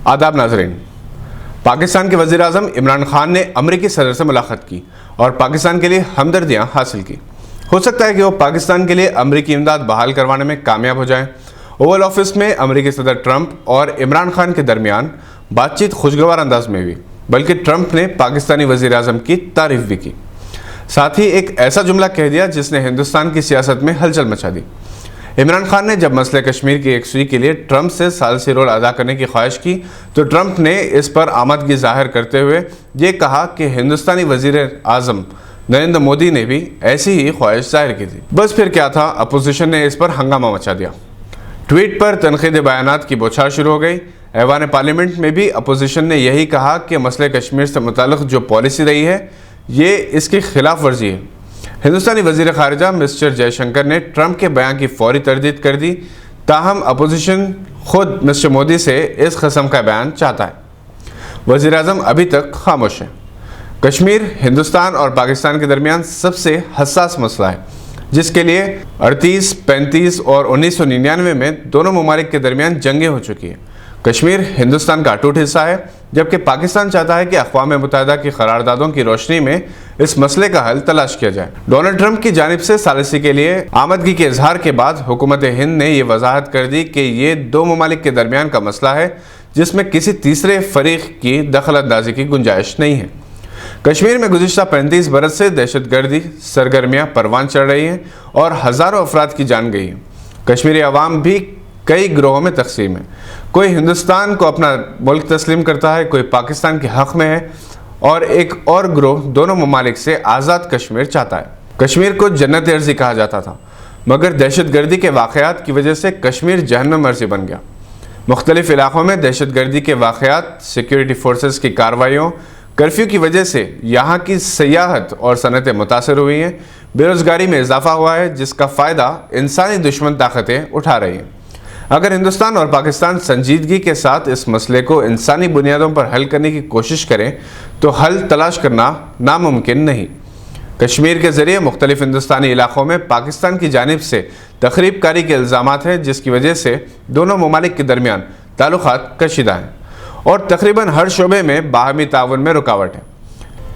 आदाब नाजरीन। पाकिस्तान के वज़ीर आज़म इमरान खान ने अमरीकी सदर से मुलाकात की और पाकिस्तान के लिए हमदर्दियाँ हासिल की। हो सकता है कि वो पाकिस्तान के लिए अमरीकी इमदाद बहाल करवाने में कामयाब हो जाएं। ओवल ऑफिस में अमरीकी सदर ट्रंप और इमरान खान के दरमियान बातचीत खुशगवार अंदाज में हुई, बल्कि ट्रंप ने पाकिस्तानी वज़ीर आज़म की तारीफ भी की। साथ ही एक ऐसा जुमला कह दिया जिसने हिंदुस्तान की सियासत में हलचल मचा दी। इमरान खान ने जब मसले कश्मीर की यकसुई के लिए ट्रंप से सालसी रोल अदा करने की ख्वाहिश की तो ट्रंप ने इस पर आमदगी जाहिर करते हुए ये कहा कि हिंदुस्तानी वज़ीर आज़म नरेंद्र मोदी ने भी ऐसी ही ख्वाहिश जाहिर की थी। बस फिर क्या था, अपोजिशन ने इस पर हंगामा मचा दिया। ट्वीट पर तनकीदी बयानात की बौछार शुरू हो गई। ऐवान पार्लियामेंट में भी अपोजिशन ने यही कहा कि मसले कश्मीर से मुताल्लिक़ जो पॉलिसी रही है ये इसकी खिलाफ वर्जी है। हिंदुस्तानी वज़ीर ख़ारिजा मिस्टर जयशंकर ने ट्रंप के बयान की फौरी तरदीद कर दी। ताहम अपोजिशन खुद मिस्टर मोदी से इस किस्म का बयान चाहता है। वज़ीर आज़म अभी तक खामोश है। कश्मीर हिंदुस्तान और पाकिस्तान के दरमियान सबसे हसास मसला है, जिसके लिए 38, 35 और 1999 में दोनों ममालिक के दरमियान जंगें हो चुकी हैं। कश्मीर हिंदुस्तान का अटूट हिस्सा है, जबकि पाकिस्तान चाहता है कि अक़वाम मुत्तहिदा की करारदादों की रोशनी में इस मसले का हल तलाश किया जाए। डोनाल्ड ट्रंप की जानिब से सालिसी के लिए आमदगी के इजहार के बाद हुकूमत हिंद ने यह वजाहत कर दी कि ये दो ममालिक के दरमियान का मसला है जिसमें किसी तीसरे फरीक की दखलअंदाजी की गुंजाइश नहीं है। कश्मीर में गुज़िश्ता 35 बरस से दहशतगर्दी सरगर्मियाँ परवान चढ़ रही हैं और हज़ारों अफराद की जान गई है। कश्मीरी अवाम भी कई गिरोहों में तकसीम है। कोई हिंदुस्तान को अपना मुल्क तस्लीम करता है, कोई पाकिस्तान के हक़ में है और एक और गिरोह दोनों ममालिक से आज़ाद कश्मीर चाहता है। कश्मीर को जन्नत अर्ज़ी कहा जाता था, मगर दहशतगर्दी के वाक़यात की वजह से कश्मीर जहन्नम अर्ज़ी बन गया। मुख्तलिफ़ इलाक़ों में दहशतगर्दी के वाक़यात, सिक्योरिटी फोर्सेस की कार्रवाइयों, कर्फ्यू की वजह से यहाँ की सियाहत और सनतें मुतासर हुई हैं। बेरोज़गारी में इजाफा हुआ है, जिसका फ़ायदा इंसानी दुश्मन ताकतें उठा रही हैं। अगर हिंदुस्तान और पाकिस्तान संजीदगी के साथ इस मसले को इंसानी बुनियादों पर हल करने की कोशिश करें तो हल तलाश करना नामुमकिन नहीं। कश्मीर के ज़रिए मुख्तलिफ हिंदुस्तानी इलाक़ों में पाकिस्तान की जानिब से तखरीब कारी के इल्ज़ामात हैं, जिसकी वजह से दोनों ममालिक के दरमियान ताल्लुक़ात कशीदा हैं और तकरीबन हर शोबे में बाहमी ताउन में रुकावट है।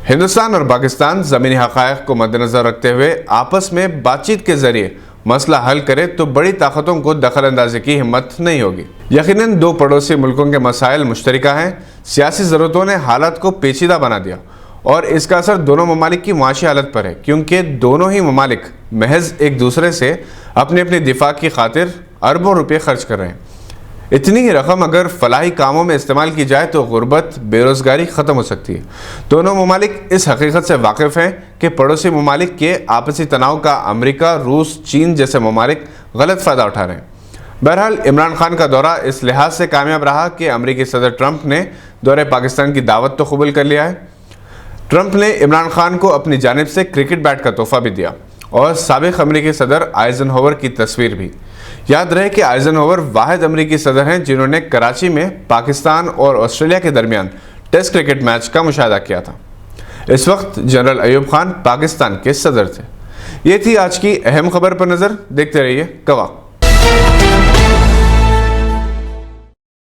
हिंदुस्तान और पाकिस्तान ज़मीनी हक़ाइक़ को मद्देनज़र रखते हुए आपस में बातचीत के ज़रिए मसला हल करे तो बड़ी ताकतों को दखल अंदाजी की हिम्मत नहीं होगी। यकीनन दो पड़ोसी मुल्कों के मसाइल मुश्तरका हैं। सियासी ज़रूरतों ने हालात को पेचीदा बना दिया और इसका असर दोनों ममालिक की मुआशी हालत पर है, क्योंकि दोनों ही ममालिक महज एक दूसरे से अपने अपने दिफा की खातिर अरबों रुपये खर्च कर रहे हैं। इतनी ही रकम अगर फलाही कामों में इस्तेमाल की जाए तो गुर्बत, बेरोज़गारी ख़त्म हो सकती है। दोनों ममालिक इस हकीकत से वाकिफ़ हैं कि पड़ोसी ममालिक के आपसी तनाव का अमेरिका, रूस, चीन जैसे ममालिक गलत फ़ायदा उठा रहे हैं। बहरहाल इमरान खान का दौरा इस लिहाज से कामयाब रहा कि अमेरिकी सदर ट्रंप ने दौरे पाकिस्तान की दावत तो कबूल कर लिया है। ट्रंप ने इमरान खान को अपनी जानिब से क्रिकेट बैट का तोहफ़ा भी दिया और साबिक़ अमेरिकी सदर आइज़नहोवर की तस्वीर भी। याद रहे कि आइज़नहोवर वाहिद अमेरिकी सदर हैं जिन्होंने कराची में पाकिस्तान और ऑस्ट्रेलिया के दरमियान टेस्ट क्रिकेट मैच का मुशाहिदा किया था। इस वक्त जनरल अयूब खान पाकिस्तान के सदर थे। ये थी आज की अहम खबर पर नज़र। देखते रहिए गवाह।